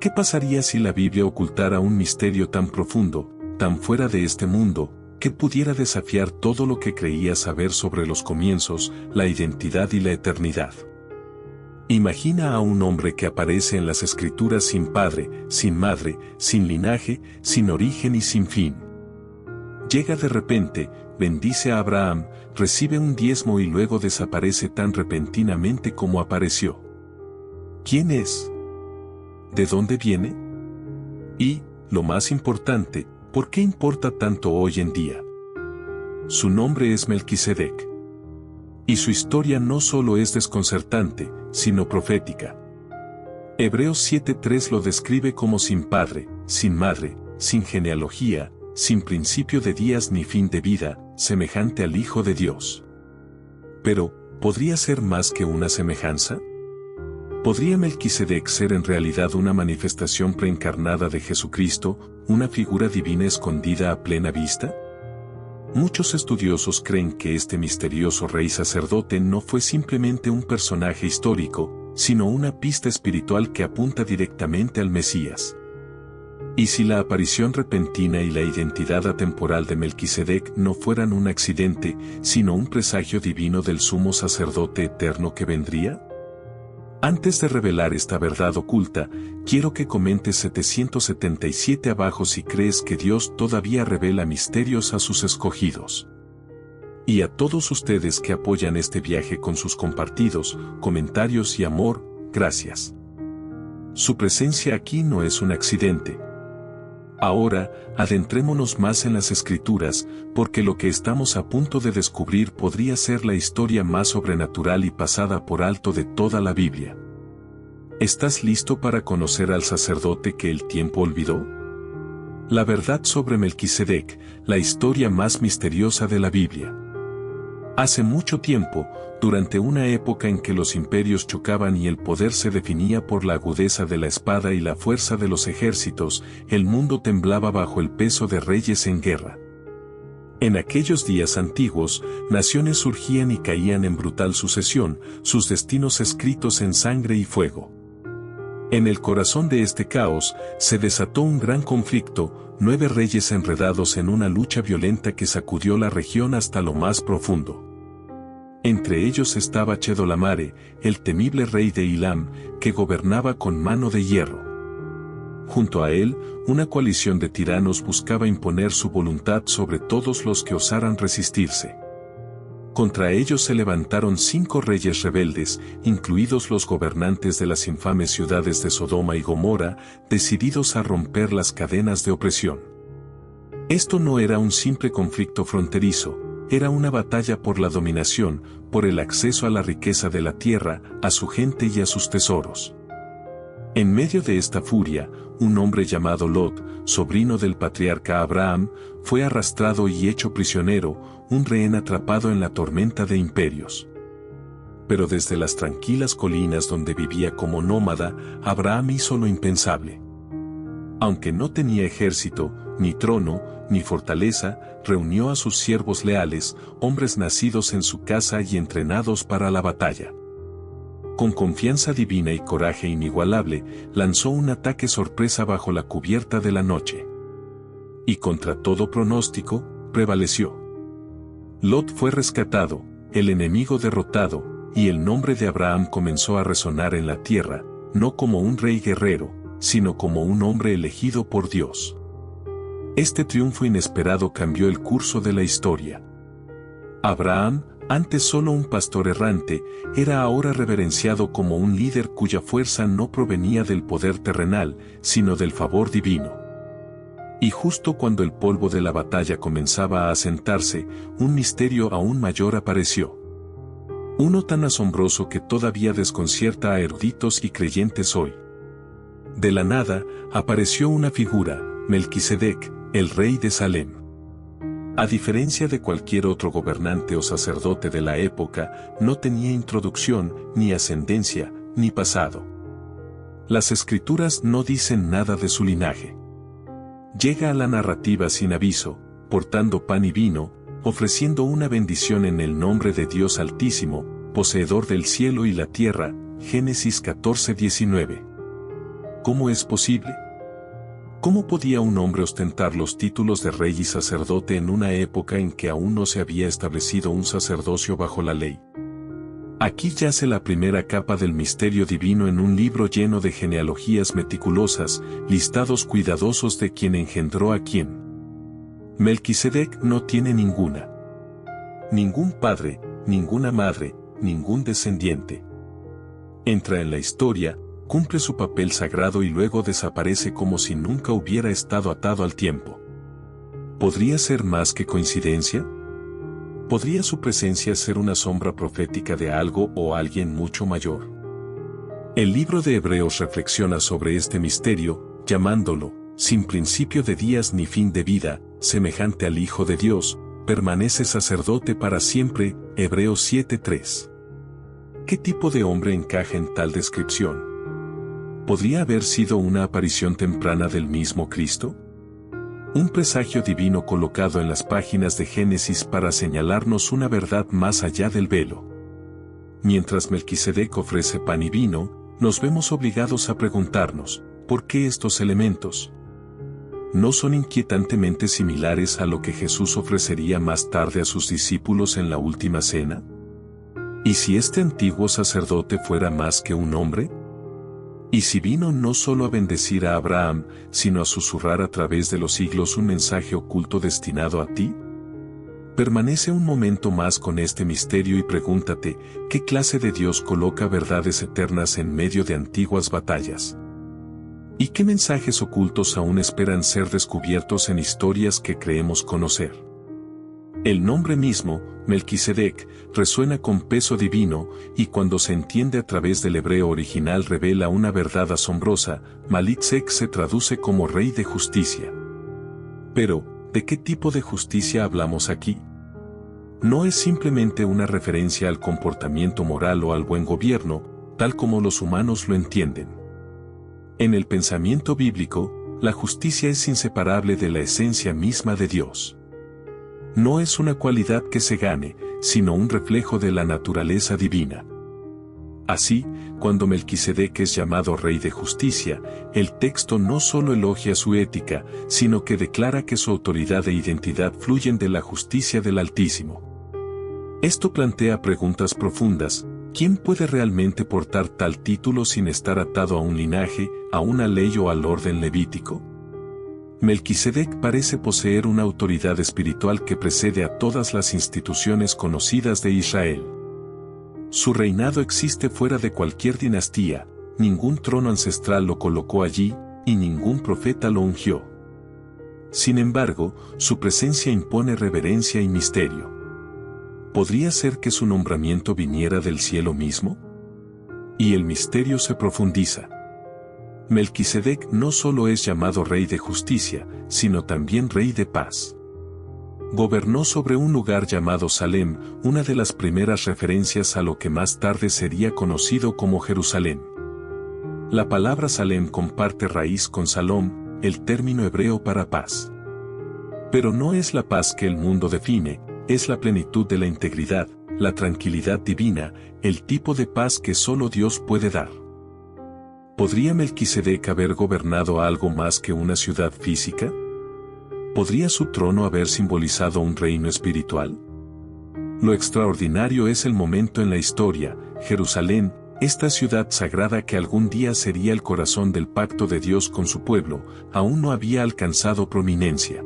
¿Qué pasaría si la Biblia ocultara un misterio tan profundo, tan fuera de este mundo, que pudiera desafiar todo lo que creía saber sobre los comienzos, la identidad y la eternidad? Imagina a un hombre que aparece en las Escrituras sin padre, sin madre, sin linaje, sin origen y sin fin. Llega de repente, bendice a Abraham, recibe un diezmo y luego desaparece tan repentinamente como apareció. ¿Quién es? ¿De dónde viene? Y, lo más importante, ¿por qué importa tanto hoy en día? Su nombre es Melquisedec. Y su historia no solo es desconcertante, sino profética. Hebreos 7:3 lo describe como sin padre, sin madre, sin genealogía, sin principio de días ni fin de vida, semejante al Hijo de Dios. Pero, ¿podría ser más que una semejanza? ¿Podría Melquisedec ser en realidad una manifestación preencarnada de Jesucristo, una figura divina escondida a plena vista? Muchos estudiosos creen que este misterioso rey sacerdote no fue simplemente un personaje histórico, sino una pista espiritual que apunta directamente al Mesías. ¿Y si la aparición repentina y la identidad atemporal de Melquisedec no fueran un accidente, sino un presagio divino del sumo sacerdote eterno que vendría? Antes de revelar esta verdad oculta, quiero que comentes 777 abajo si crees que Dios todavía revela misterios a sus escogidos. Y a todos ustedes que apoyan este viaje con sus compartidos, comentarios y amor, gracias. Su presencia aquí no es un accidente. Ahora, adentrémonos más en las Escrituras, porque lo que estamos a punto de descubrir podría ser la historia más sobrenatural y pasada por alto de toda la Biblia. ¿Estás listo para conocer al sacerdote que el tiempo olvidó? La verdad sobre Melquisedec, la historia más misteriosa de la Biblia. Hace mucho tiempo, durante una época en que los imperios chocaban y el poder se definía por la agudeza de la espada y la fuerza de los ejércitos, el mundo temblaba bajo el peso de reyes en guerra. En aquellos días antiguos, naciones surgían y caían en brutal sucesión, sus destinos escritos en sangre y fuego. En el corazón de este caos, se desató un gran conflicto, 9 reyes enredados en una lucha violenta que sacudió la región hasta lo más profundo. Entre ellos estaba Chedolamare, el temible rey de Ilam, que gobernaba con mano de hierro. Junto a él, una coalición de tiranos buscaba imponer su voluntad sobre todos los que osaran resistirse. Contra ellos se levantaron 5 reyes rebeldes, incluidos los gobernantes de las infames ciudades de Sodoma y Gomorra, decididos a romper las cadenas de opresión. Esto no era un simple conflicto fronterizo, era una batalla por la dominación, por el acceso a la riqueza de la tierra, a su gente y a sus tesoros. En medio de esta furia, un hombre llamado Lot, sobrino del patriarca Abraham, fue arrastrado y hecho prisionero, un rehén atrapado en la tormenta de imperios. Pero desde las tranquilas colinas donde vivía como nómada, Abraham hizo lo impensable. Aunque no tenía ejército, ni trono, ni fortaleza, reunió a sus siervos leales, hombres nacidos en su casa y entrenados para la batalla. Con confianza divina y coraje inigualable, lanzó un ataque sorpresa bajo la cubierta de la noche. Y contra todo pronóstico, prevaleció. Lot fue rescatado, el enemigo derrotado, y el nombre de Abraham comenzó a resonar en la tierra, no como un rey guerrero, sino como un hombre elegido por Dios. Este triunfo inesperado cambió el curso de la historia. Abraham, antes solo un pastor errante, era ahora reverenciado como un líder cuya fuerza no provenía del poder terrenal, sino del favor divino. Y justo cuando el polvo de la batalla comenzaba a asentarse, un misterio aún mayor apareció. Uno tan asombroso que todavía desconcierta a eruditos y creyentes hoy. De la nada, apareció una figura, Melquisedec, el rey de Salem. A diferencia de cualquier otro gobernante o sacerdote de la época, no tenía introducción, ni ascendencia, ni pasado. Las escrituras no dicen nada de su linaje. Llega a la narrativa sin aviso, portando pan y vino, ofreciendo una bendición en el nombre de Dios Altísimo, poseedor del cielo y la tierra, Génesis 14:19. ¿Cómo es posible? ¿Cómo podía un hombre ostentar los títulos de rey y sacerdote en una época en que aún no se había establecido un sacerdocio bajo la ley? Aquí yace la primera capa del misterio divino en un libro lleno de genealogías meticulosas, listados cuidadosos de quién engendró a quién. Melquisedec no tiene ninguna. Ningún padre, ninguna madre, ningún descendiente. Entra en la historia, cumple su papel sagrado y luego desaparece como si nunca hubiera estado atado al tiempo. ¿Podría ser más que coincidencia? ¿Podría su presencia ser una sombra profética de algo o alguien mucho mayor? El libro de Hebreos reflexiona sobre este misterio, llamándolo, sin principio de días ni fin de vida, semejante al Hijo de Dios, permanece sacerdote para siempre, Hebreos 7:3. ¿Qué tipo de hombre encaja en tal descripción? ¿Podría haber sido una aparición temprana del mismo Cristo? Un presagio divino colocado en las páginas de Génesis para señalarnos una verdad más allá del velo. Mientras Melquisedec ofrece pan y vino, nos vemos obligados a preguntarnos, ¿por qué estos elementos no son inquietantemente similares a lo que Jesús ofrecería más tarde a sus discípulos en la última cena? ¿Y si este antiguo sacerdote fuera más que un hombre? ¿Y si vino no solo a bendecir a Abraham, sino a susurrar a través de los siglos un mensaje oculto destinado a ti? Permanece un momento más con este misterio y pregúntate, ¿qué clase de Dios coloca verdades eternas en medio de antiguas batallas? ¿Y qué mensajes ocultos aún esperan ser descubiertos en historias que creemos conocer? El nombre mismo, Melquisedec, resuena con peso divino, y cuando se entiende a través del hebreo original revela una verdad asombrosa. Malitzek se traduce como rey de justicia. Pero, ¿de qué tipo de justicia hablamos aquí? No es simplemente una referencia al comportamiento moral o al buen gobierno, tal como los humanos lo entienden. En el pensamiento bíblico, la justicia es inseparable de la esencia misma de Dios. No es una cualidad que se gane, sino un reflejo de la naturaleza divina. Así, cuando Melquisedec es llamado Rey de Justicia, el texto no solo elogia su ética, sino que declara que su autoridad e identidad fluyen de la justicia del Altísimo. Esto plantea preguntas profundas. ¿Quién puede realmente portar tal título sin estar atado a un linaje, a una ley o al orden levítico? Melquisedec parece poseer una autoridad espiritual que precede a todas las instituciones conocidas de Israel. Su reinado existe fuera de cualquier dinastía, ningún trono ancestral lo colocó allí, y ningún profeta lo ungió. Sin embargo, su presencia impone reverencia y misterio. ¿Podría ser que su nombramiento viniera del cielo mismo? Y el misterio se profundiza. Melquisedec no solo es llamado Rey de Justicia, sino también Rey de Paz. Gobernó sobre un lugar llamado Salem, una de las primeras referencias a lo que más tarde sería conocido como Jerusalén. La palabra Salem comparte raíz con Salom, el término hebreo para paz. Pero no es la paz que el mundo define, es la plenitud de la integridad, la tranquilidad divina, el tipo de paz que solo Dios puede dar. ¿Podría Melquisedec haber gobernado algo más que una ciudad física? ¿Podría su trono haber simbolizado un reino espiritual? Lo extraordinario es el momento en la historia. Jerusalén, esta ciudad sagrada que algún día sería el corazón del pacto de Dios con su pueblo, aún no había alcanzado prominencia.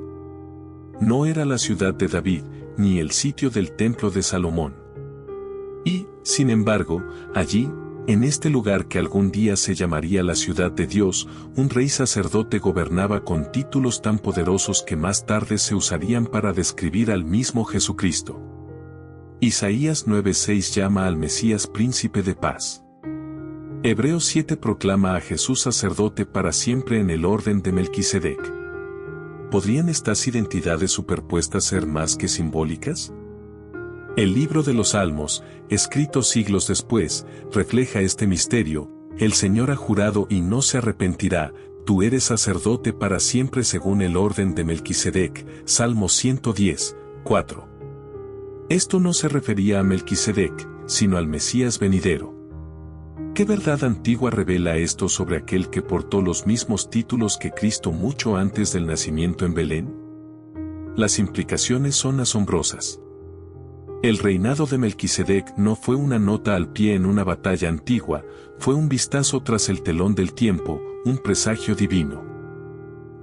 No era la ciudad de David, ni el sitio del templo de Salomón. Y, sin embargo, allí, en este lugar que algún día se llamaría la ciudad de Dios, un rey sacerdote gobernaba con títulos tan poderosos que más tarde se usarían para describir al mismo Jesucristo. Isaías 9:6 llama al Mesías príncipe de paz. Hebreos 7 proclama a Jesús sacerdote para siempre en el orden de Melquisedec. ¿Podrían estas identidades superpuestas ser más que simbólicas? El libro de los Salmos, escrito siglos después, refleja este misterio. El Señor ha jurado y no se arrepentirá, tú eres sacerdote para siempre según el orden de Melquisedec, Salmo 110, 4. Esto no se refería a Melquisedec, sino al Mesías venidero. ¿Qué verdad antigua revela esto sobre aquel que portó los mismos títulos que Cristo mucho antes del nacimiento en Belén? Las implicaciones son asombrosas. El reinado de Melquisedec no fue una nota al pie en una batalla antigua, fue un vistazo tras el telón del tiempo, un presagio divino.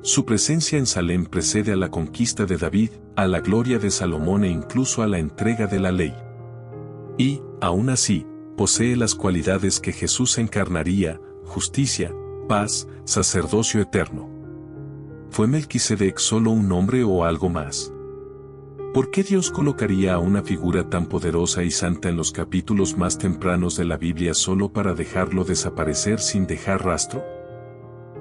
Su presencia en Salem precede a la conquista de David, a la gloria de Salomón e incluso a la entrega de la ley. Y, aún así, posee las cualidades que Jesús encarnaría: justicia, paz, sacerdocio eterno. ¿Fue Melquisedec solo un hombre o algo más? ¿Por qué Dios colocaría a una figura tan poderosa y santa en los capítulos más tempranos de la Biblia solo para dejarlo desaparecer sin dejar rastro?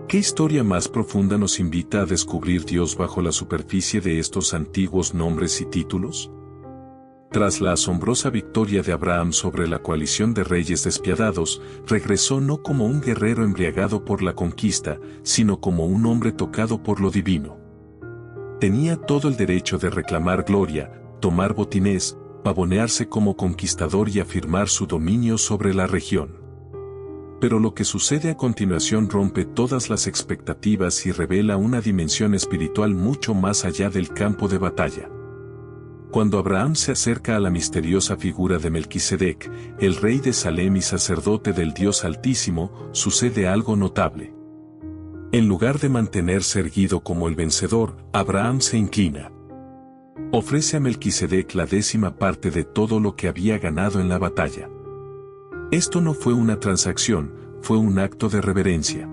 ¿Qué historia más profunda nos invita a descubrir Dios bajo la superficie de estos antiguos nombres y títulos? Tras la asombrosa victoria de Abraham sobre la coalición de reyes despiadados, regresó no como un guerrero embriagado por la conquista, sino como un hombre tocado por lo divino. Tenía todo el derecho de reclamar gloria, tomar botines, pavonearse como conquistador y afirmar su dominio sobre la región. Pero lo que sucede a continuación rompe todas las expectativas y revela una dimensión espiritual mucho más allá del campo de batalla. Cuando Abraham se acerca a la misteriosa figura de Melquisedec, el rey de Salem y sacerdote del Dios Altísimo, sucede algo notable. En lugar de mantenerse erguido como el vencedor, Abraham se inclina. Ofrece a Melquisedec la 10ª parte de todo lo que había ganado en la batalla. Esto no fue una transacción, fue un acto de reverencia.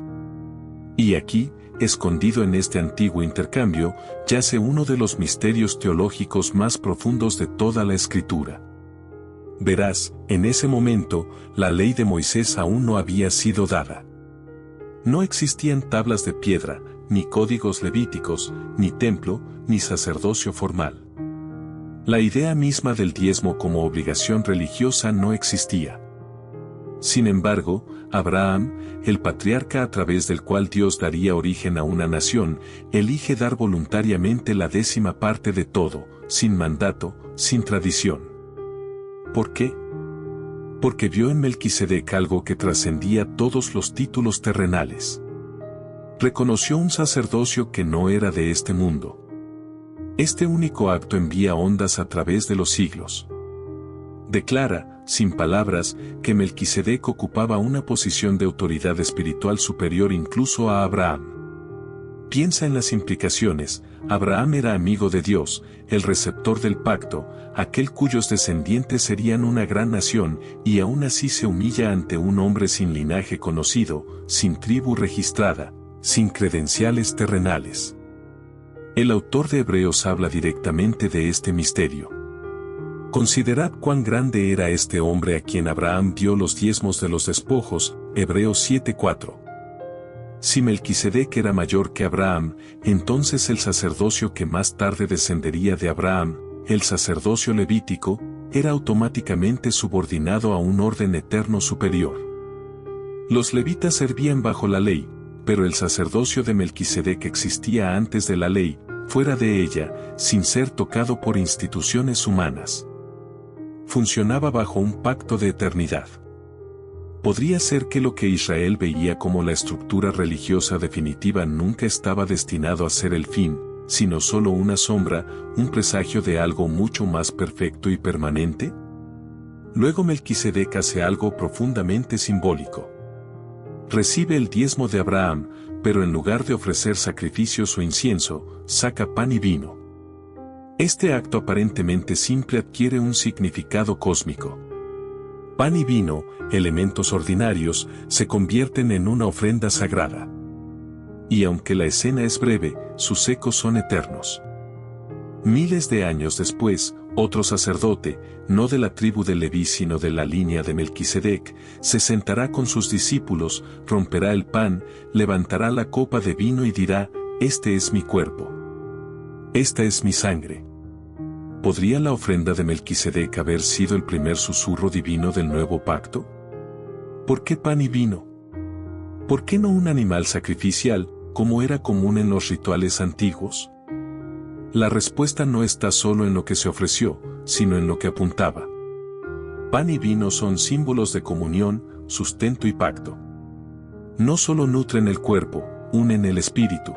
Y aquí, escondido en este antiguo intercambio, yace uno de los misterios teológicos más profundos de toda la Escritura. Verás, en ese momento, la ley de Moisés aún no había sido dada. No existían tablas de piedra, ni códigos levíticos, ni templo, ni sacerdocio formal. La idea misma del diezmo como obligación religiosa no existía. Sin embargo, Abraham, el patriarca a través del cual Dios daría origen a una nación, elige dar voluntariamente la 10ª parte de todo, sin mandato, sin tradición. ¿Por qué? Porque vio en Melquisedec algo que trascendía todos los títulos terrenales. Reconoció un sacerdocio que no era de este mundo. Este único acto envía ondas a través de los siglos. Declara, sin palabras, que Melquisedec ocupaba una posición de autoridad espiritual superior incluso a Abraham. Piensa en las implicaciones. Abraham era amigo de Dios, el receptor del pacto, aquel cuyos descendientes serían una gran nación, y aún así se humilla ante un hombre sin linaje conocido, sin tribu registrada, sin credenciales terrenales. El autor de Hebreos habla directamente de este misterio. Considerad cuán grande era este hombre a quien Abraham dio los diezmos de los despojos, Hebreos 7:4. Si Melquisedec era mayor que Abraham, entonces el sacerdocio que más tarde descendería de Abraham, el sacerdocio levítico, era automáticamente subordinado a un orden eterno superior. Los levitas servían bajo la ley, pero el sacerdocio de Melquisedec existía antes de la ley, fuera de ella, sin ser tocado por instituciones humanas. Funcionaba bajo un pacto de eternidad. Podría ser que lo que Israel veía como la estructura religiosa definitiva nunca estaba destinado a ser el fin, sino solo una sombra, un presagio de algo mucho más perfecto y permanente. Luego Melquisedec hace algo profundamente simbólico. Recibe el diezmo de Abraham, pero en lugar de ofrecer sacrificios o incienso, saca pan y vino. Este acto aparentemente simple adquiere un significado cósmico. Pan y vino, elementos ordinarios, se convierten en una ofrenda sagrada. Y aunque la escena es breve, sus ecos son eternos. Miles de años después, otro sacerdote, no de la tribu de Leví sino de la línea de Melquisedec, se sentará con sus discípulos, romperá el pan, levantará la copa de vino y dirá: «Este es mi cuerpo. Esta es mi sangre». ¿Podría la ofrenda de Melquisedec haber sido el primer susurro divino del nuevo pacto? ¿Por qué pan y vino? ¿Por qué no un animal sacrificial, como era común en los rituales antiguos? La respuesta no está solo en lo que se ofreció, sino en lo que apuntaba. Pan y vino son símbolos de comunión, sustento y pacto. No solo nutren el cuerpo, unen el espíritu.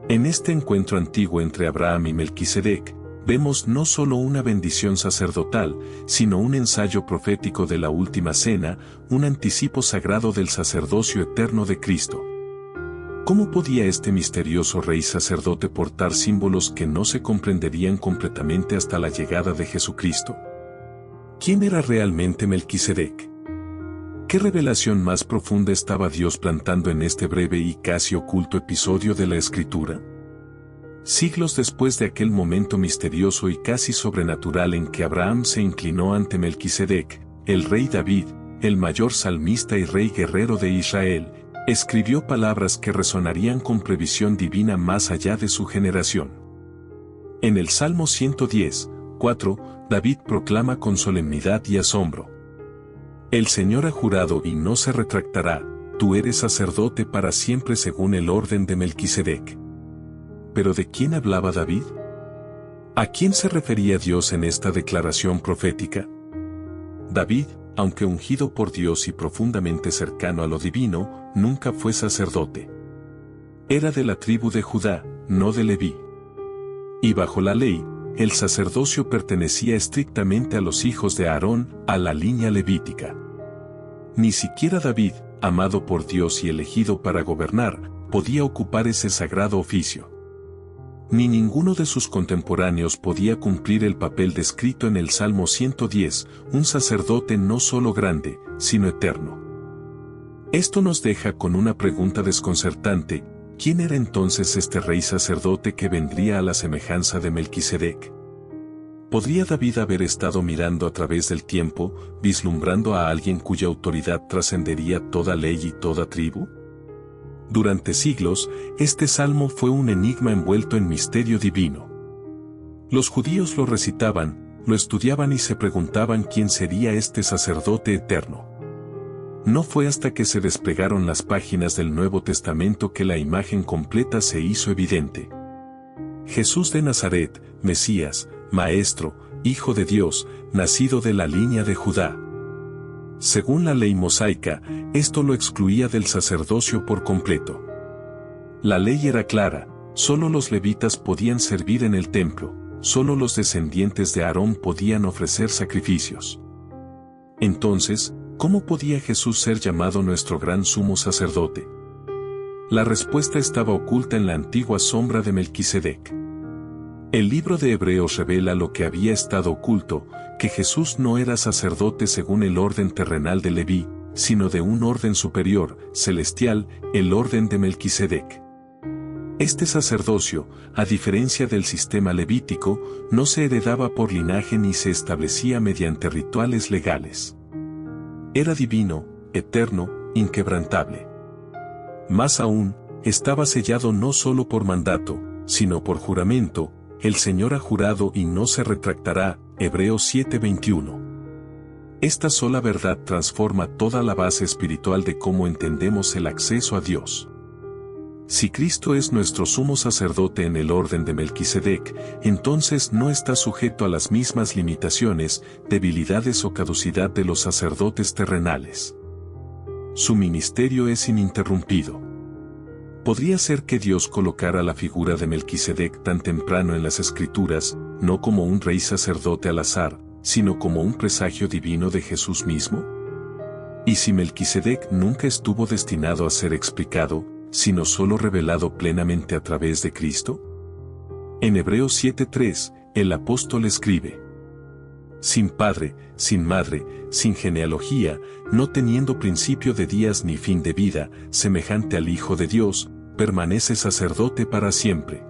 En este encuentro antiguo entre Abraham y Melquisedec, vemos no solo una bendición sacerdotal, sino un ensayo profético de la última cena, un anticipo sagrado del sacerdocio eterno de Cristo. ¿Cómo podía este misterioso rey sacerdote portar símbolos que no se comprenderían completamente hasta la llegada de Jesucristo? ¿Quién era realmente Melquisedec? ¿Qué revelación más profunda estaba Dios plantando en este breve y casi oculto episodio de la Escritura? Siglos después de aquel momento misterioso y casi sobrenatural en que Abraham se inclinó ante Melquisedec, el rey David, el mayor salmista y rey guerrero de Israel, escribió palabras que resonarían con previsión divina más allá de su generación. En el Salmo 110, 4, David proclama con solemnidad y asombro: El Señor ha jurado y no se retractará, tú eres sacerdote para siempre según el orden de Melquisedec. ¿Pero de quién hablaba David? ¿A quién se refería Dios en esta declaración profética? David, aunque ungido por Dios y profundamente cercano a lo divino, nunca fue sacerdote. Era de la tribu de Judá, no de Leví. Y bajo la ley, el sacerdocio pertenecía estrictamente a los hijos de Aarón, a la línea levítica. Ni siquiera David, amado por Dios y elegido para gobernar, podía ocupar ese sagrado oficio. Ni ninguno de sus contemporáneos podía cumplir el papel descrito en el Salmo 110, un sacerdote no solo grande, sino eterno. Esto nos deja con una pregunta desconcertante: ¿quién era entonces este rey sacerdote que vendría a la semejanza de Melquisedec? ¿Podría David haber estado mirando a través del tiempo, vislumbrando a alguien cuya autoridad trascendería toda ley y toda tribu? Durante siglos, este salmo fue un enigma envuelto en misterio divino. Los judíos lo recitaban, lo estudiaban y se preguntaban quién sería este sacerdote eterno. No fue hasta que se desplegaron las páginas del Nuevo Testamento que la imagen completa se hizo evidente. Jesús de Nazaret, Mesías, Maestro, Hijo de Dios, nacido de la línea de Judá. Según la ley mosaica, esto lo excluía del sacerdocio por completo. La ley era clara: solo los levitas podían servir en el templo, solo los descendientes de Aarón podían ofrecer sacrificios. Entonces, ¿cómo podía Jesús ser llamado nuestro gran sumo sacerdote? La respuesta estaba oculta en la antigua sombra de Melquisedec. El libro de Hebreos revela lo que había estado oculto, que Jesús no era sacerdote según el orden terrenal de Leví, sino de un orden superior, celestial, el orden de Melquisedec. Este sacerdocio, a diferencia del sistema levítico, no se heredaba por linaje ni se establecía mediante rituales legales. Era divino, eterno, inquebrantable. Más aún, estaba sellado no solo por mandato, sino por juramento: el Señor ha jurado y no se retractará, Hebreos 7:21. Esta sola verdad transforma toda la base espiritual de cómo entendemos el acceso a Dios. Si Cristo es nuestro sumo sacerdote en el orden de Melquisedec, entonces no está sujeto a las mismas limitaciones, debilidades o caducidad de los sacerdotes terrenales. Su ministerio es ininterrumpido. Podría ser que Dios colocara la figura de Melquisedec tan temprano en las Escrituras, no como un rey sacerdote al azar, sino como un presagio divino de Jesús mismo. ¿Y si Melquisedec nunca estuvo destinado a ser explicado, sino solo revelado plenamente a través de Cristo? En Hebreos 7:3, el apóstol escribe: sin padre, sin madre, sin genealogía, no teniendo principio de días ni fin de vida, semejante al Hijo de Dios, permanece sacerdote para siempre.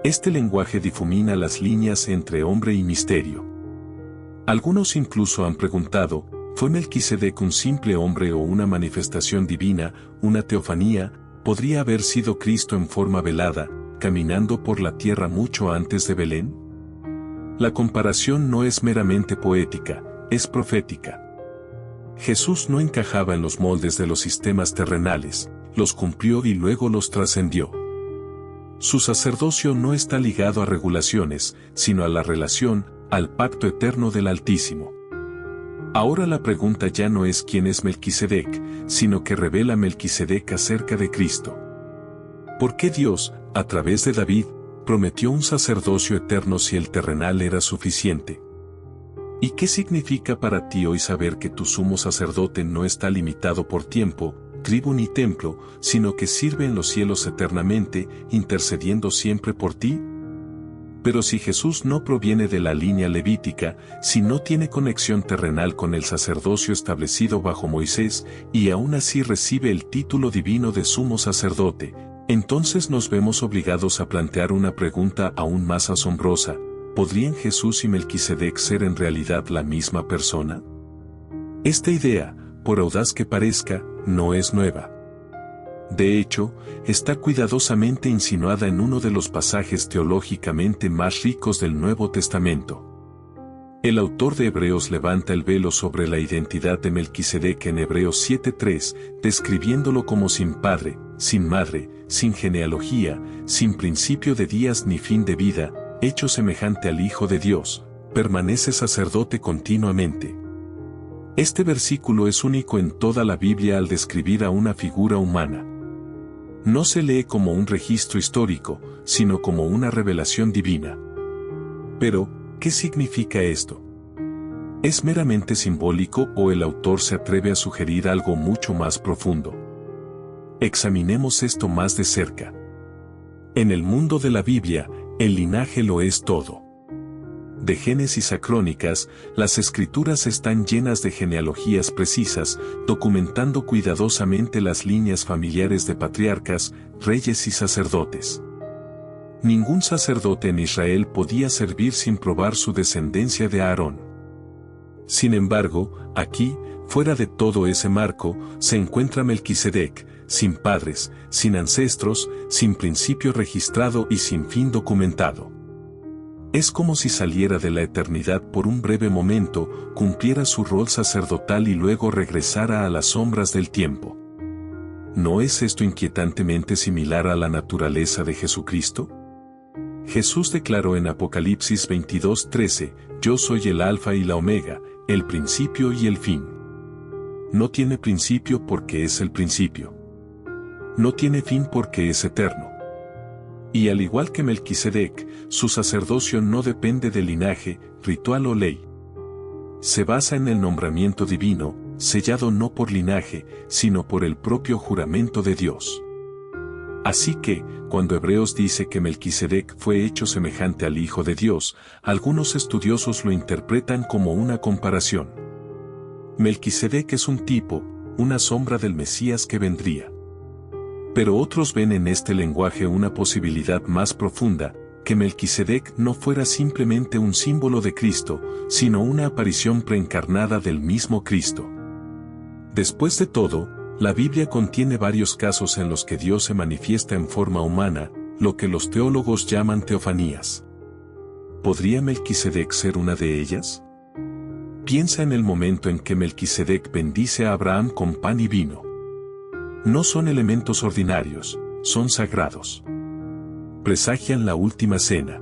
Este lenguaje difumina las líneas entre hombre y misterio. Algunos incluso han preguntado: ¿fue Melquisedec un simple hombre o una manifestación divina, una teofanía? ¿Podría haber sido Cristo en forma velada, caminando por la tierra mucho antes de Belén? La comparación no es meramente poética, es profética. Jesús no encajaba en los moldes de los sistemas terrenales, los cumplió y luego los trascendió. Su sacerdocio no está ligado a regulaciones, sino a la relación, al pacto eterno del Altísimo. Ahora la pregunta ya no es quién es Melquisedec, sino que revela Melquisedec acerca de Cristo. ¿Por qué Dios, a través de David, prometió un sacerdocio eterno si el terrenal era suficiente? ¿Y qué significa para ti hoy saber que tu sumo sacerdote no está limitado por tiempo, tribu ni templo, sino que sirve en los cielos eternamente, intercediendo siempre por ti? Pero si Jesús no proviene de la línea levítica, si no tiene conexión terrenal con el sacerdocio establecido bajo Moisés, y aún así recibe el título divino de sumo sacerdote, entonces nos vemos obligados a plantear una pregunta aún más asombrosa: ¿podrían Jesús y Melquisedec ser en realidad la misma persona? Esta idea, por audaz que parezca, no es nueva. De hecho, está cuidadosamente insinuada en uno de los pasajes teológicamente más ricos del Nuevo Testamento. El autor de Hebreos levanta el velo sobre la identidad de Melquisedec en Hebreos 7:3, describiéndolo como sin padre, sin madre, sin genealogía, sin principio de días ni fin de vida, hecho semejante al Hijo de Dios, permanece sacerdote continuamente. Este versículo es único en toda la Biblia al describir a una figura humana. No se lee como un registro histórico, sino como una revelación divina. Pero, ¿qué significa esto? ¿Es meramente simbólico o el autor se atreve a sugerir algo mucho más profundo? Examinemos esto más de cerca. En el mundo de la Biblia, el linaje lo es todo. De Génesis a Crónicas, las escrituras están llenas de genealogías precisas, documentando cuidadosamente las líneas familiares de patriarcas, reyes y sacerdotes. Ningún sacerdote en Israel podía servir sin probar su descendencia de Aarón. Sin embargo, aquí, fuera de todo ese marco, se encuentra Melquisedec, sin padres, sin ancestros, sin principio registrado y sin fin documentado. Es como si saliera de la eternidad por un breve momento, cumpliera su rol sacerdotal y luego regresara a las sombras del tiempo. ¿No es esto inquietantemente similar a la naturaleza de Jesucristo? Jesús declaró en Apocalipsis 22:13, «Yo soy el Alfa y la Omega, el principio y el fin». No tiene principio porque es el principio. No tiene fin porque es eterno. Y al igual que Melquisedec, su sacerdocio no depende de linaje, ritual o ley. Se basa en el nombramiento divino, sellado no por linaje, sino por el propio juramento de Dios. Así que, cuando Hebreos dice que Melquisedec fue hecho semejante al Hijo de Dios, algunos estudiosos lo interpretan como una comparación. Melquisedec es un tipo, una sombra del Mesías que vendría. Pero otros ven en este lenguaje una posibilidad más profunda, que Melquisedec no fuera simplemente un símbolo de Cristo, sino una aparición preencarnada del mismo Cristo. Después de todo, la Biblia contiene varios casos en los que Dios se manifiesta en forma humana, lo que los teólogos llaman teofanías. ¿Podría Melquisedec ser una de ellas? Piensa en el momento en que Melquisedec bendice a Abraham con pan y vino. No son elementos ordinarios, son sagrados. Presagian la última cena.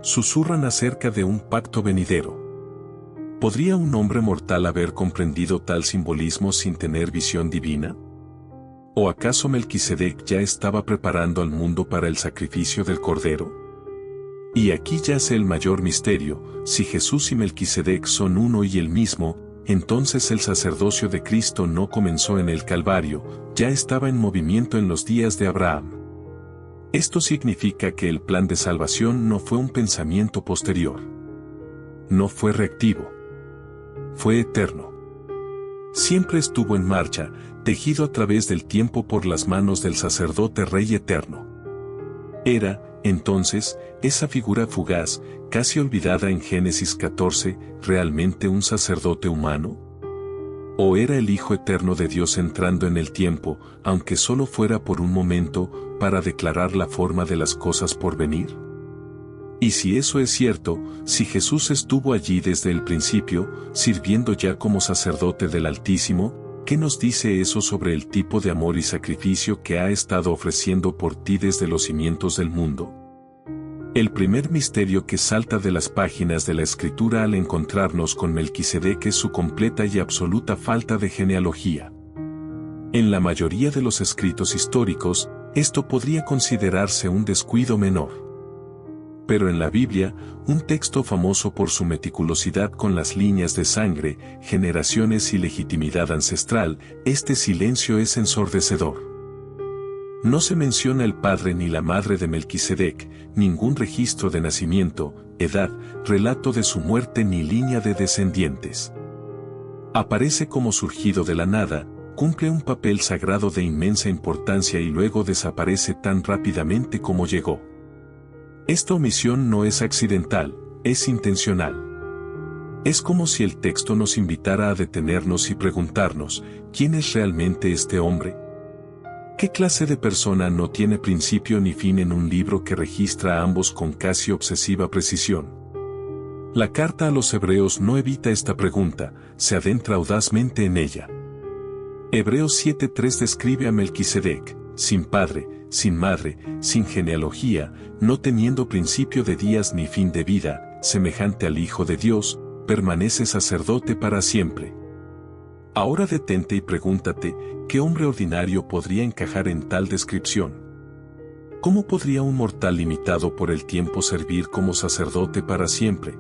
Susurran acerca de un pacto venidero. ¿Podría un hombre mortal haber comprendido tal simbolismo sin tener visión divina? ¿O acaso Melquisedec ya estaba preparando al mundo para el sacrificio del Cordero? Y aquí yace el mayor misterio: si Jesús y Melquisedec son uno y el mismo, entonces el sacerdocio de Cristo no comenzó en el Calvario, ya estaba en movimiento en los días de Abraham. Esto significa que el plan de salvación no fue un pensamiento posterior. No fue reactivo. Fue eterno. Siempre estuvo en marcha, tejido a través del tiempo por las manos del sacerdote Rey eterno. Era, entonces, esa figura fugaz, casi olvidada en Génesis 14, ¿realmente un sacerdote humano? ¿O era el Hijo eterno de Dios entrando en el tiempo, aunque solo fuera por un momento, para declarar la forma de las cosas por venir? Y si eso es cierto, si Jesús estuvo allí desde el principio, sirviendo ya como sacerdote del Altísimo, ¿qué nos dice eso sobre el tipo de amor y sacrificio que ha estado ofreciendo por ti desde los cimientos del mundo? El primer misterio que salta de las páginas de la Escritura al encontrarnos con Melquisedec es su completa y absoluta falta de genealogía. En la mayoría de los escritos históricos, esto podría considerarse un descuido menor. Pero en la Biblia, un texto famoso por su meticulosidad con las líneas de sangre, generaciones y legitimidad ancestral, este silencio es ensordecedor. No se menciona el padre ni la madre de Melquisedec, ningún registro de nacimiento, edad, relato de su muerte ni línea de descendientes. Aparece como surgido de la nada, cumple un papel sagrado de inmensa importancia y luego desaparece tan rápidamente como llegó. Esta omisión no es accidental, es intencional. Es como si el texto nos invitara a detenernos y preguntarnos, ¿quién es realmente este hombre? ¿Qué clase de persona no tiene principio ni fin en un libro que registra a ambos con casi obsesiva precisión? La carta a los Hebreos no evita esta pregunta, se adentra audazmente en ella. Hebreos 7:3 describe a Melquisedec, sin padre, sin madre, sin genealogía, no teniendo principio de días ni fin de vida, semejante al Hijo de Dios, permanece sacerdote para siempre. Ahora detente y pregúntate, ¿qué hombre ordinario podría encajar en tal descripción? ¿Cómo podría un mortal limitado por el tiempo servir como sacerdote para siempre?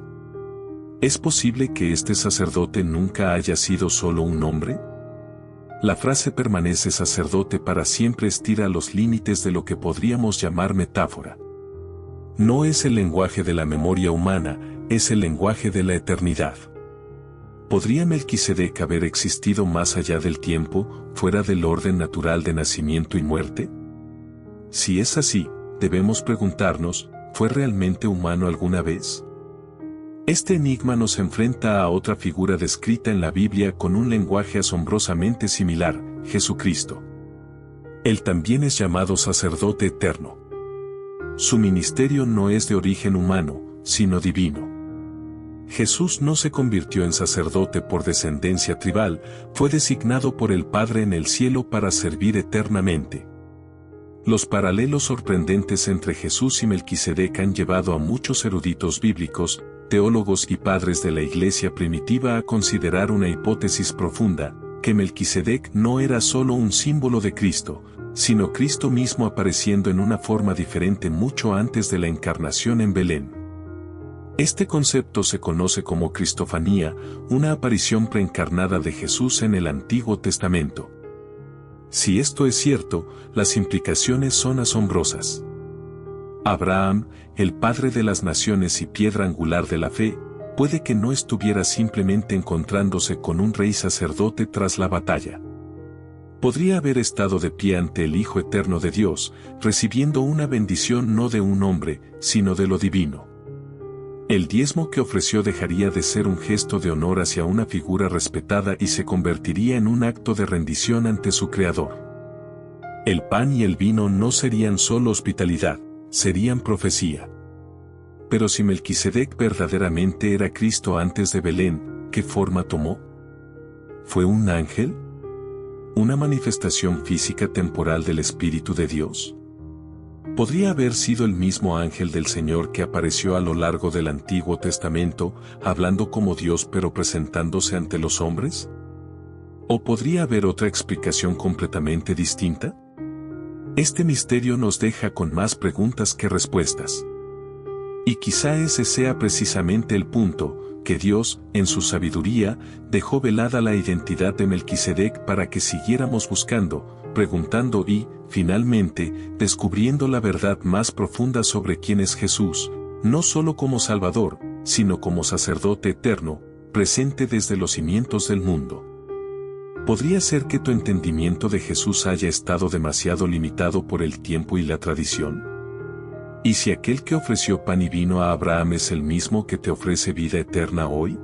¿Es posible que este sacerdote nunca haya sido solo un hombre? La frase permanece sacerdote para siempre estira los límites de lo que podríamos llamar metáfora. No es el lenguaje de la memoria humana, es el lenguaje de la eternidad. ¿Podría Melquisedec haber existido más allá del tiempo, fuera del orden natural de nacimiento y muerte? Si es así, debemos preguntarnos, ¿fue realmente humano alguna vez? Este enigma nos enfrenta a otra figura descrita en la Biblia con un lenguaje asombrosamente similar, Jesucristo. Él también es llamado sacerdote eterno. Su ministerio no es de origen humano, sino divino. Jesús no se convirtió en sacerdote por descendencia tribal, fue designado por el Padre en el cielo para servir eternamente. Los paralelos sorprendentes entre Jesús y Melquisedec han llevado a muchos eruditos bíblicos, teólogos y padres de la Iglesia primitiva a considerar una hipótesis profunda, que Melquisedec no era solo un símbolo de Cristo, sino Cristo mismo apareciendo en una forma diferente mucho antes de la encarnación en Belén. Este concepto se conoce como cristofanía, una aparición preencarnada de Jesús en el Antiguo Testamento. Si esto es cierto, las implicaciones son asombrosas. Abraham, el padre de las naciones y piedra angular de la fe, puede que no estuviera simplemente encontrándose con un rey sacerdote tras la batalla. Podría haber estado de pie ante el Hijo Eterno de Dios, recibiendo una bendición no de un hombre, sino de lo divino. El diezmo que ofreció dejaría de ser un gesto de honor hacia una figura respetada y se convertiría en un acto de rendición ante su Creador. El pan y el vino no serían solo hospitalidad, serían profecía. Pero si Melquisedec verdaderamente era Cristo antes de Belén, ¿qué forma tomó? ¿Fue un ángel? ¿Una manifestación física temporal del Espíritu de Dios? ¿Podría haber sido el mismo ángel del Señor que apareció a lo largo del Antiguo Testamento, hablando como Dios pero presentándose ante los hombres? ¿O podría haber otra explicación completamente distinta? Este misterio nos deja con más preguntas que respuestas. Y quizá ese sea precisamente el punto, que Dios, en su sabiduría, dejó velada la identidad de Melquisedec para que siguiéramos buscando, preguntando y, finalmente, descubriendo la verdad más profunda sobre quién es Jesús, no solo como Salvador, sino como sacerdote eterno, presente desde los cimientos del mundo. ¿Podría ser que tu entendimiento de Jesús haya estado demasiado limitado por el tiempo y la tradición? ¿Y si aquel que ofreció pan y vino a Abraham es el mismo que te ofrece vida eterna hoy?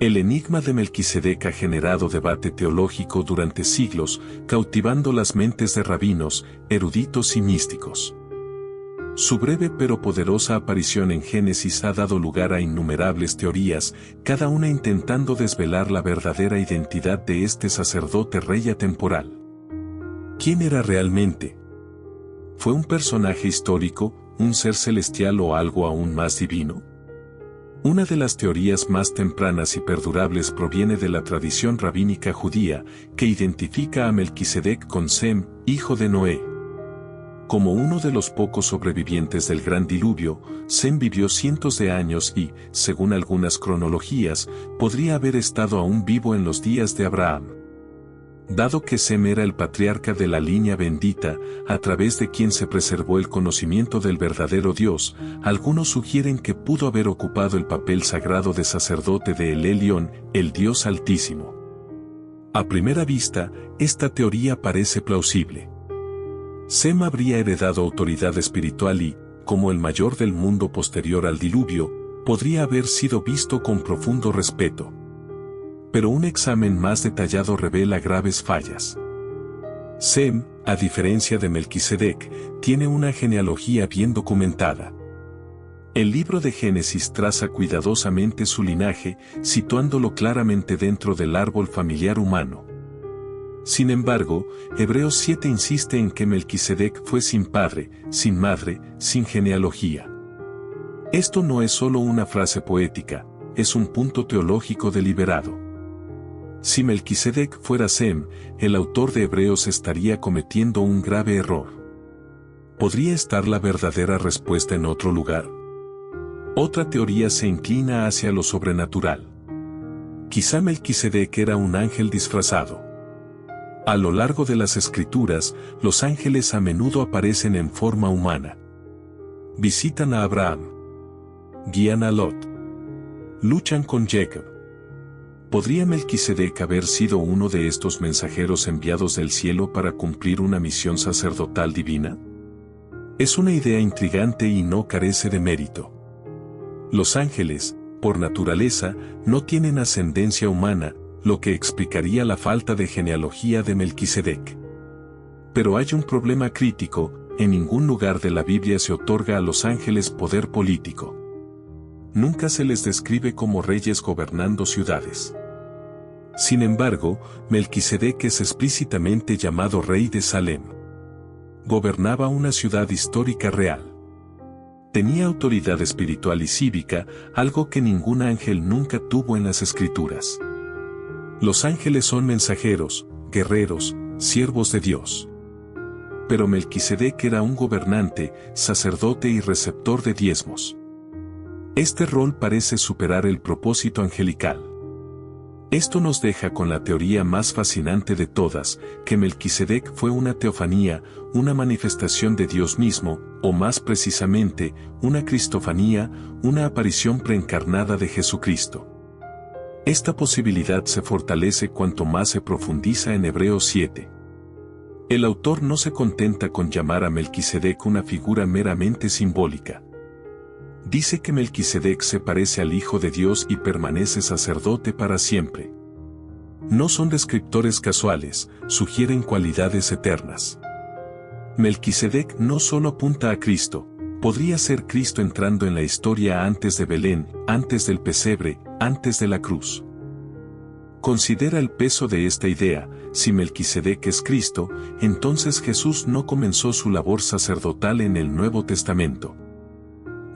El enigma de Melquisedec ha generado debate teológico durante siglos, cautivando las mentes de rabinos, eruditos y místicos. Su breve pero poderosa aparición en Génesis ha dado lugar a innumerables teorías, cada una intentando desvelar la verdadera identidad de este sacerdote rey atemporal. ¿Quién era realmente? ¿Fue un personaje histórico, un ser celestial o algo aún más divino? Una de las teorías más tempranas y perdurables proviene de la tradición rabínica judía, que identifica a Melquisedec con Sem, hijo de Noé. Como uno de los pocos sobrevivientes del gran diluvio, Sem vivió cientos de años y, según algunas cronologías, podría haber estado aún vivo en los días de Abraham. Dado que Sem era el patriarca de la línea bendita, a través de quien se preservó el conocimiento del verdadero Dios, algunos sugieren que pudo haber ocupado el papel sagrado de sacerdote de El Elyon, el Dios Altísimo. A primera vista, esta teoría parece plausible. Sem habría heredado autoridad espiritual y, como el mayor del mundo posterior al diluvio, podría haber sido visto con profundo respeto. Pero un examen más detallado revela graves fallas. Sem, a diferencia de Melquisedec, tiene una genealogía bien documentada. El libro de Génesis traza cuidadosamente su linaje, situándolo claramente dentro del árbol familiar humano. Sin embargo, Hebreos 7 insiste en que Melquisedec fue sin padre, sin madre, sin genealogía. Esto no es solo una frase poética, es un punto teológico deliberado. Si Melquisedec fuera Sem, el autor de Hebreos estaría cometiendo un grave error. ¿Podría estar la verdadera respuesta en otro lugar? Otra teoría se inclina hacia lo sobrenatural. Quizá Melquisedec era un ángel disfrazado. A lo largo de las Escrituras, los ángeles a menudo aparecen en forma humana. Visitan a Abraham. Guían a Lot. Luchan con Jacob. ¿Podría Melquisedec haber sido uno de estos mensajeros enviados del cielo para cumplir una misión sacerdotal divina? Es una idea intrigante y no carece de mérito. Los ángeles, por naturaleza, no tienen ascendencia humana, lo que explicaría la falta de genealogía de Melquisedec. Pero hay un problema crítico: en ningún lugar de la Biblia se otorga a los ángeles poder político. Nunca se les describe como reyes gobernando ciudades. Sin embargo, Melquisedec es explícitamente llamado rey de Salem. Gobernaba una ciudad histórica real. Tenía autoridad espiritual y cívica, algo que ningún ángel nunca tuvo en las Escrituras. Los ángeles son mensajeros, guerreros, siervos de Dios. Pero Melquisedec era un gobernante, sacerdote y receptor de diezmos. Este rol parece superar el propósito angelical. Esto nos deja con la teoría más fascinante de todas, que Melquisedec fue una teofanía, una manifestación de Dios mismo, o más precisamente, una cristofanía, una aparición preencarnada de Jesucristo. Esta posibilidad se fortalece cuanto más se profundiza en Hebreos 7. El autor no se contenta con llamar a Melquisedec una figura meramente simbólica. Dice que Melquisedec se parece al Hijo de Dios y permanece sacerdote para siempre. No son descriptores casuales, sugieren cualidades eternas. Melquisedec no solo apunta a Cristo, podría ser Cristo entrando en la historia antes de Belén, antes del pesebre, antes de la cruz. Considera el peso de esta idea: si Melquisedec es Cristo, entonces Jesús no comenzó su labor sacerdotal en el Nuevo Testamento.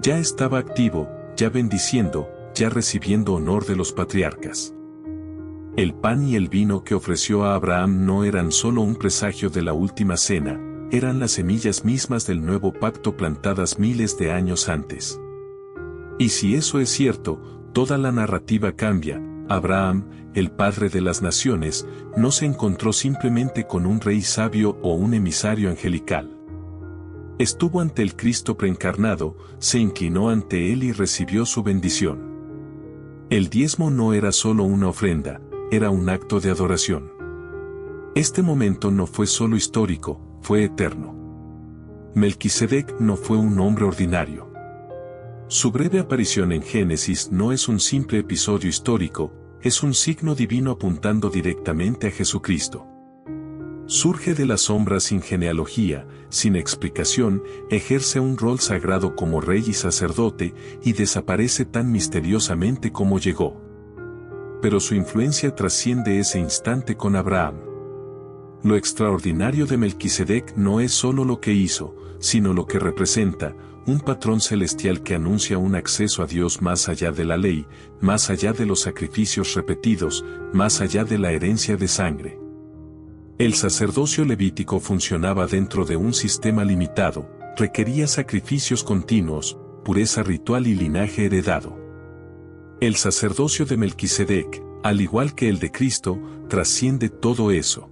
Ya estaba activo, ya bendiciendo, ya recibiendo honor de los patriarcas. El pan y el vino que ofreció a Abraham no eran solo un presagio de la última cena, eran las semillas mismas del nuevo pacto plantadas miles de años antes. Y si eso es cierto, toda la narrativa cambia. Abraham, el padre de las naciones, no se encontró simplemente con un rey sabio o un emisario angelical. Estuvo ante el Cristo preencarnado, se inclinó ante él y recibió su bendición. El diezmo no era solo una ofrenda, era un acto de adoración. Este momento no fue solo histórico, fue eterno. Melquisedec no fue un hombre ordinario. Su breve aparición en Génesis no es un simple episodio histórico, es un signo divino apuntando directamente a Jesucristo. Surge de las sombras sin genealogía, sin explicación, ejerce un rol sagrado como rey y sacerdote, y desaparece tan misteriosamente como llegó. Pero su influencia trasciende ese instante con Abraham. Lo extraordinario de Melquisedec no es solo lo que hizo, sino lo que representa: un patrón celestial que anuncia un acceso a Dios más allá de la ley, más allá de los sacrificios repetidos, más allá de la herencia de sangre. El sacerdocio levítico funcionaba dentro de un sistema limitado, requería sacrificios continuos, pureza ritual y linaje heredado. El sacerdocio de Melquisedec, al igual que el de Cristo, trasciende todo eso.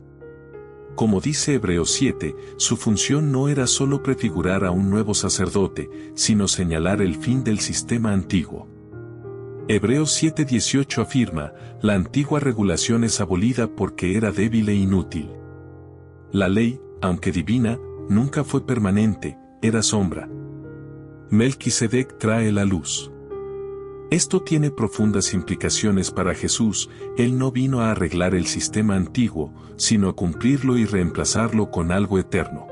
Como dice Hebreos 7, su función no era solo prefigurar a un nuevo sacerdote, sino señalar el fin del sistema antiguo. Hebreos 7:18 afirma, la antigua regulación es abolida porque era débil e inútil. La ley, aunque divina, nunca fue permanente, era sombra. Melquisedec trae la luz. Esto tiene profundas implicaciones para Jesús. Él no vino a arreglar el sistema antiguo, sino a cumplirlo y reemplazarlo con algo eterno.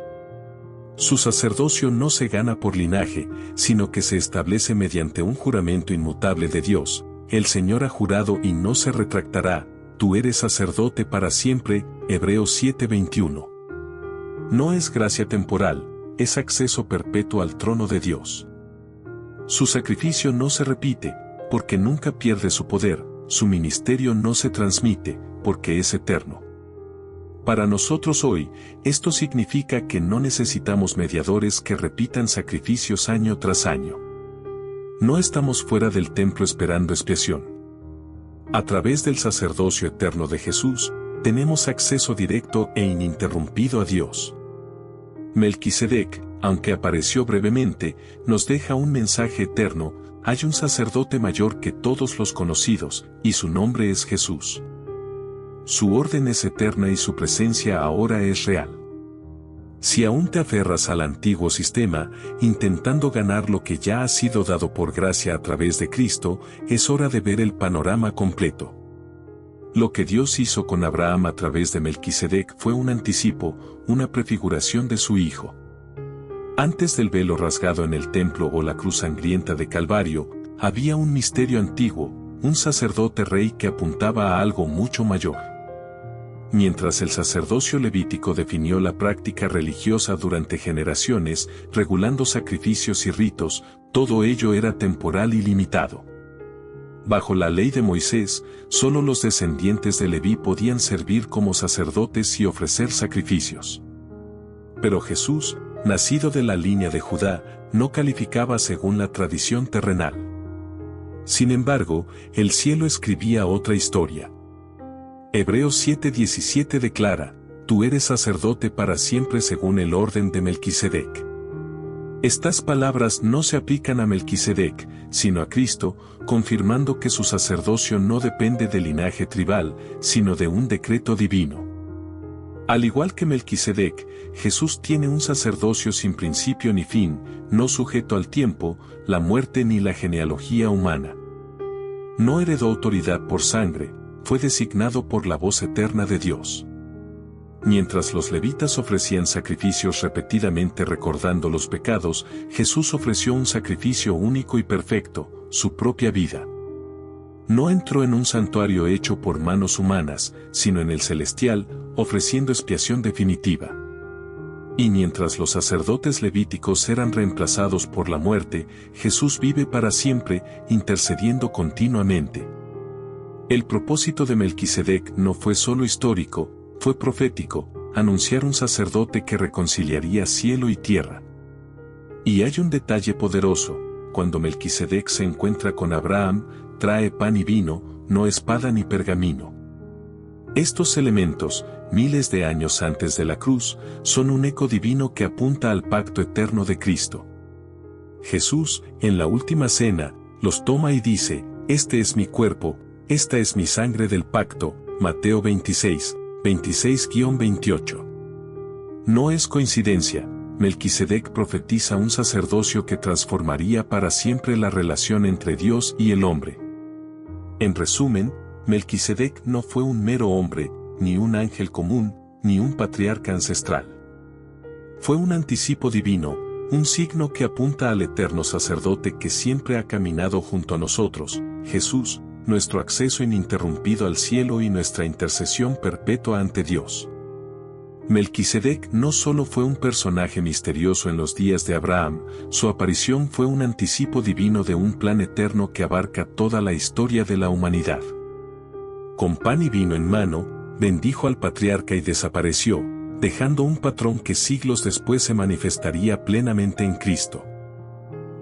Su sacerdocio no se gana por linaje, sino que se establece mediante un juramento inmutable de Dios. El Señor ha jurado y no se retractará, tú eres sacerdote para siempre, Hebreos 7:21. No es gracia temporal, es acceso perpetuo al trono de Dios. Su sacrificio no se repite, porque nunca pierde su poder, su ministerio no se transmite, porque es eterno. Para nosotros hoy, esto significa que no necesitamos mediadores que repitan sacrificios año tras año. No estamos fuera del templo esperando expiación. A través del sacerdocio eterno de Jesús, tenemos acceso directo e ininterrumpido a Dios. Melquisedec, aunque apareció brevemente, nos deja un mensaje eterno: hay un sacerdote mayor que todos los conocidos, y su nombre es Jesús. Su orden es eterna y su presencia ahora es real. Si aún te aferras al antiguo sistema, intentando ganar lo que ya ha sido dado por gracia a través de Cristo, es hora de ver el panorama completo. Lo que Dios hizo con Abraham a través de Melquisedec fue un anticipo, una prefiguración de su Hijo. Antes del velo rasgado en el templo o la cruz sangrienta de Calvario, había un misterio antiguo, un sacerdote rey que apuntaba a algo mucho mayor. Mientras el sacerdocio levítico definió la práctica religiosa durante generaciones, regulando sacrificios y ritos, todo ello era temporal y limitado. Bajo la ley de Moisés, solo los descendientes de Leví podían servir como sacerdotes y ofrecer sacrificios. Pero Jesús, nacido de la línea de Judá, no calificaba según la tradición terrenal. Sin embargo, el cielo escribía otra historia. Hebreos 7:17 declara, tú eres sacerdote para siempre según el orden de Melquisedec. Estas palabras no se aplican a Melquisedec, sino a Cristo, confirmando que su sacerdocio no depende del linaje tribal, sino de un decreto divino. Al igual que Melquisedec, Jesús tiene un sacerdocio sin principio ni fin, no sujeto al tiempo, la muerte ni la genealogía humana. No heredó autoridad por sangre, fue designado por la voz eterna de Dios. Mientras los levitas ofrecían sacrificios repetidamente recordando los pecados, Jesús ofreció un sacrificio único y perfecto, su propia vida. No entró en un santuario hecho por manos humanas, sino en el celestial, ofreciendo expiación definitiva. Y mientras los sacerdotes levíticos eran reemplazados por la muerte, Jesús vive para siempre, intercediendo continuamente. El propósito de Melquisedec no fue solo histórico, fue profético, anunciar un sacerdote que reconciliaría cielo y tierra. Y hay un detalle poderoso: cuando Melquisedec se encuentra con Abraham, trae pan y vino, no espada ni pergamino. Estos elementos, miles de años antes de la cruz, son un eco divino que apunta al pacto eterno de Cristo. Jesús, en la última cena, los toma y dice, este es mi cuerpo, esta es mi sangre del pacto, Mateo 26, 26-28. No es coincidencia, Melquisedec profetiza un sacerdocio que transformaría para siempre la relación entre Dios y el hombre. En resumen, Melquisedec no fue un mero hombre, ni un ángel común, ni un patriarca ancestral. Fue un anticipo divino, un signo que apunta al eterno sacerdote que siempre ha caminado junto a nosotros, Jesús, nuestro acceso ininterrumpido al cielo y nuestra intercesión perpetua ante Dios. Melquisedec no solo fue un personaje misterioso en los días de Abraham, su aparición fue un anticipo divino de un plan eterno que abarca toda la historia de la humanidad. Con pan y vino en mano, bendijo al patriarca y desapareció, dejando un patrón que siglos después se manifestaría plenamente en Cristo.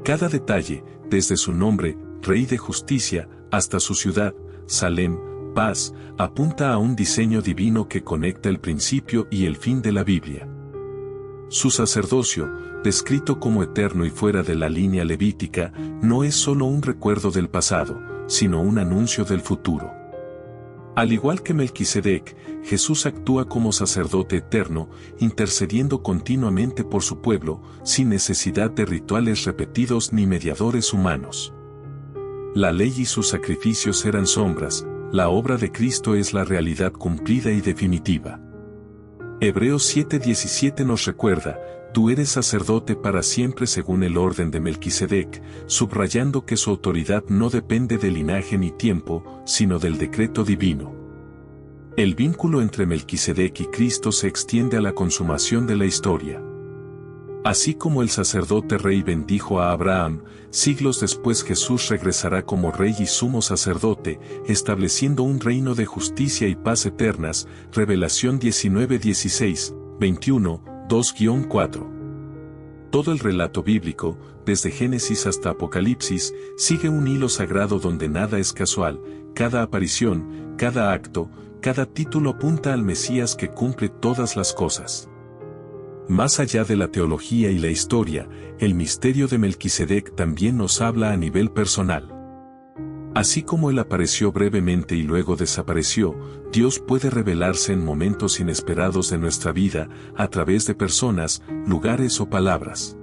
Cada detalle, desde su nombre, Rey de Justicia, hasta su ciudad, Salem, Paz, apunta a un diseño divino que conecta el principio y el fin de la Biblia. Su sacerdocio, descrito como eterno y fuera de la línea levítica, no es solo un recuerdo del pasado, sino un anuncio del futuro. Al igual que Melquisedec, Jesús actúa como sacerdote eterno, intercediendo continuamente por su pueblo, sin necesidad de rituales repetidos ni mediadores humanos. La ley y sus sacrificios eran sombras, la obra de Cristo es la realidad cumplida y definitiva. Hebreos 7:17 nos recuerda, tú eres sacerdote para siempre según el orden de Melquisedec, subrayando que su autoridad no depende de linaje ni tiempo, sino del decreto divino. El vínculo entre Melquisedec y Cristo se extiende a la consumación de la historia. Así como el sacerdote rey bendijo a Abraham, siglos después Jesús regresará como rey y sumo sacerdote, estableciendo un reino de justicia y paz eternas. Revelación 19:16, 21, 2-4. Todo el relato bíblico, desde Génesis hasta Apocalipsis, sigue un hilo sagrado donde nada es casual, cada aparición, cada acto, cada título apunta al Mesías que cumple todas las cosas. Más allá de la teología y la historia, el misterio de Melquisedec también nos habla a nivel personal. Así como él apareció brevemente y luego desapareció, Dios puede revelarse en momentos inesperados de nuestra vida, a través de personas, lugares o palabras.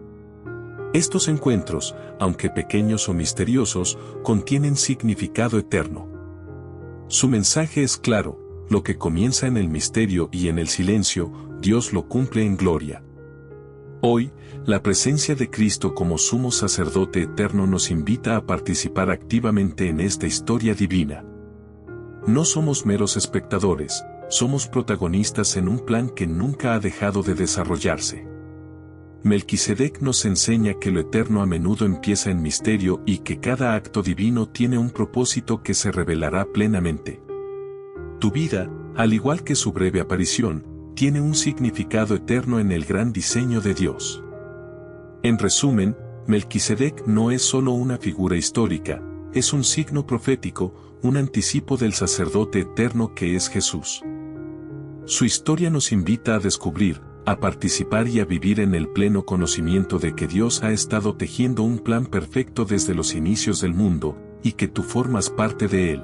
Estos encuentros, aunque pequeños o misteriosos, contienen significado eterno. Su mensaje es claro: lo que comienza en el misterio y en el silencio, Dios lo cumple en gloria. Hoy, la presencia de Cristo como sumo sacerdote eterno nos invita a participar activamente en esta historia divina. No somos meros espectadores, somos protagonistas en un plan que nunca ha dejado de desarrollarse. Melquisedec nos enseña que lo eterno a menudo empieza en misterio y que cada acto divino tiene un propósito que se revelará plenamente. Tu vida, al igual que su breve aparición, tiene un significado eterno en el gran diseño de Dios. En resumen, Melquisedec no es solo una figura histórica, es un signo profético, un anticipo del sacerdote eterno que es Jesús. Su historia nos invita a descubrir, a participar y a vivir en el pleno conocimiento de que Dios ha estado tejiendo un plan perfecto desde los inicios del mundo, y que tú formas parte de él.